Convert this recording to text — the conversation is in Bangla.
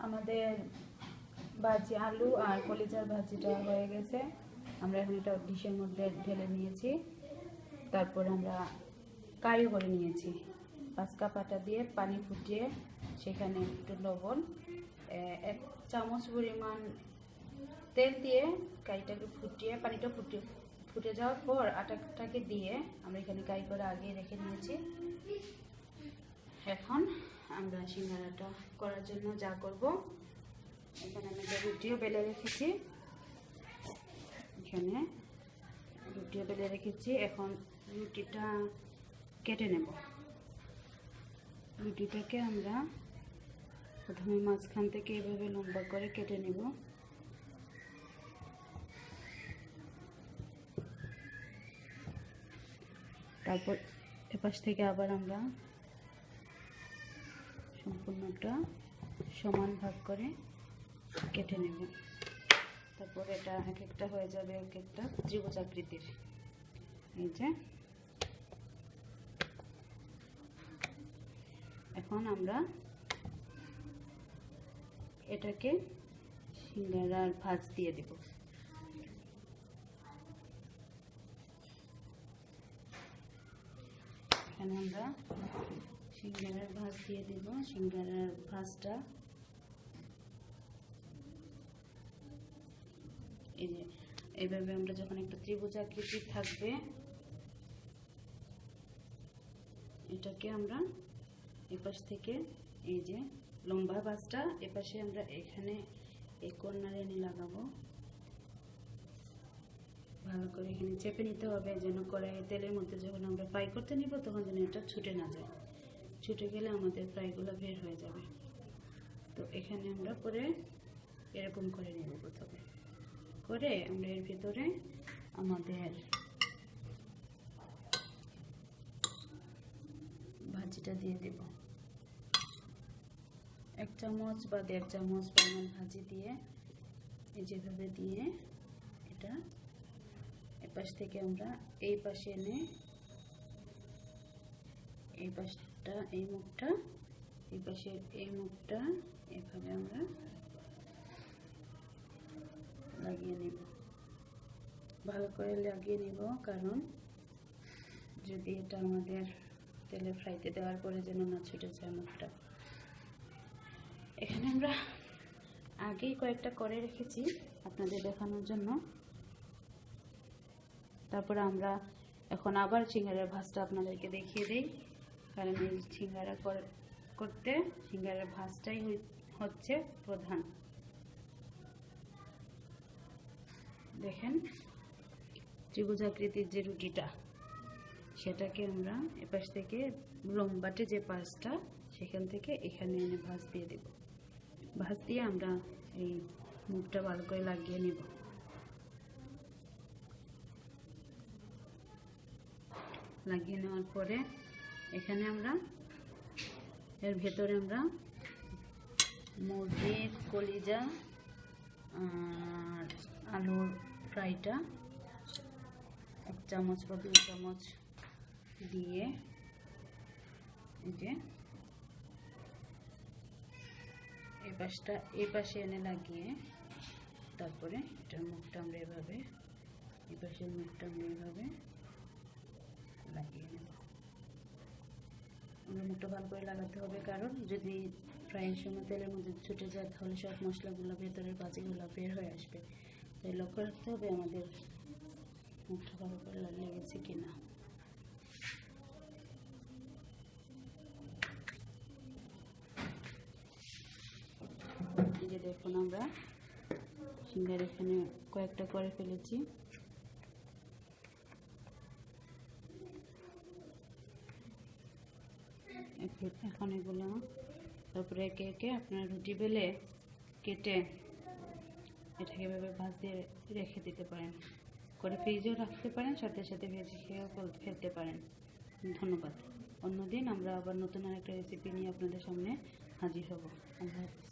আমাদের ভাজি আলু আর কলিজার ভাজিটা হয়ে গেছে। আমরা এখন এটা ডিশের মধ্যে ঢেলে নিয়েছি। তারপর আমরা কারি করে নিয়েছি। 5 কাপ আটা দিয়ে পানি ফুটিয়ে সেখানে একটু লবণ, 1 চামচ পরিমাণ তেল দিয়ে কারিটাকে ফুটিয়ে পানিটা ফুটে যাওয়ার পর আটাটাকে দিয়ে আমরা এখানে কারি করে আগে রেখে নিয়েছি। এখন আমরা সিঙ্গারাটা করার জন্য যা করব, এখানে আমি একটা রুটিও বেলে রেখেছি। এখন রুটিটা কেটে নেব। রুটিটাকে আমরা প্রথমে মাঝখান থেকে এভাবে লম্বা করে কেটে নেব। তারপর এপাশ থেকে আবার আমরা সম্পূর্ণটা সমান ভাগ করে কেটে নেব। তারপর এটা এক একটা হয়ে যাবে এক একটা ত্রিভুজ আকৃতির। এই যে এখন আমরা এটাকে সিঙ্গারার ভাঁজ দিয়ে দেব। এখানে আমরা সিঙ্গারার ভাঁজ দিয়ে দেব। সিঙ্গারার ভাঁজটা এই যে এইভাবে আমরা যখন একটা ত্রিভুজ আকৃতি থাকবে, এটাকে আমরা এপাশ থেকে এই যে লম্বা ভাঁজটা এপাশে আমরা এখানে এই কর্নারে এনে লাগাবো। ভালো করে এখানে চেপে নিতে হবে যেন কড়াইয়ে তেলের মধ্যে যখন আমরা ফ্রাই করতে নিব তখন যেন এটা ছুটে না যায়। ছুটে গেলে আমাদের ফ্রাইগুলো বের হয়ে যাবে। তো এখানে আমরা পরে এরকম করে নেব। প্রথমে করে আমরা এর ভিতরে আমাদের ভাজিটা দিয়ে দেব। 1 চামচ বা 1.5 চামচ পরিমাণ ভাজি দিয়ে এই যেভাবে দিয়ে এটা এপাশ থেকে আমরা এই পাশে এনে এই পাশটা এই মুখটা এই পাশে এই মুখটা এভাবে আমরা লাগিয়ে নেব। ভালো করে লাগিয়ে নেব, কারণ যদি এটা আমাদের তেলে ফ্রাইতে দেওয়ার পরে যেন না ছুটে যায় মুখটা। এখানে আমরা আগেই কয়েকটা করে রেখেছি আপনাদের দেখানোর জন্য। তারপরে আমরা এখন আবার সিঙ্গারার ভাঁজটা আপনাদেরকে দেখিয়ে দিই, কারণ এই সিঙ্গারা করতে সিঙ্গারার ভাঁজটাই হচ্ছে প্রধান। দেখেন ত্রিভুজ আকৃতির যে রুটিটা, সেটাকে আমরা এপাশ থেকে লম্বাটে যে পাশটা সেখান থেকে এখানে এনে ভাঁজ দিয়ে দেব। ভাঁজ দিয়ে আমরা এই মুখটা ভালো করে লাগিয়ে নেব। লাগিয়ে নেওয়ার পরে এখানে আমরা এর ভেতরে আমরা মুরগির কলিজা আর আলুর ফ্রাইটা 1 চামচ বা 2 চামচ দিয়ে এই যে এই পাশে এনে লাগিয়ে তারপরে এটার মুখটা আমরা এভাবে এই পাশের মুখটা আমরা এভাবে লাগিয়ে নেব। মুখটা ভালো করে লাগাতে হবে, কারণ যদি ফ্রাইয়ের সময় তেলের মধ্যে ছুটে যায় তাহলে সব মশলাগুলো ভেতরের ভাজিগুলো বের হয়ে আসবে। তাই লক্ষ্য রাখতে হবে আমাদের মুখটা ভালো করে লেগেছে কিনা। এই যে দেখুন আমরা সিঙ্গারা এখানে কয়েকটা করে ফেলেছি। এখন এগুলো তারপরে একে একে আপনারা রুটি বেলে কেটে এটাকে এভাবে ভাঁজ দিয়ে রেখে দিতে পারেন, করে ফ্রিজেও রাখতে পারেন, সাথে সাথে ভেজে খেয়েও ফেলতে পারেন। ধন্যবাদ। অন্যদিন আমরা আবার নতুন আরেকটা রেসিপি নিয়ে আপনাদের সামনে হাজির হব। আল্লাহ হাফেজ।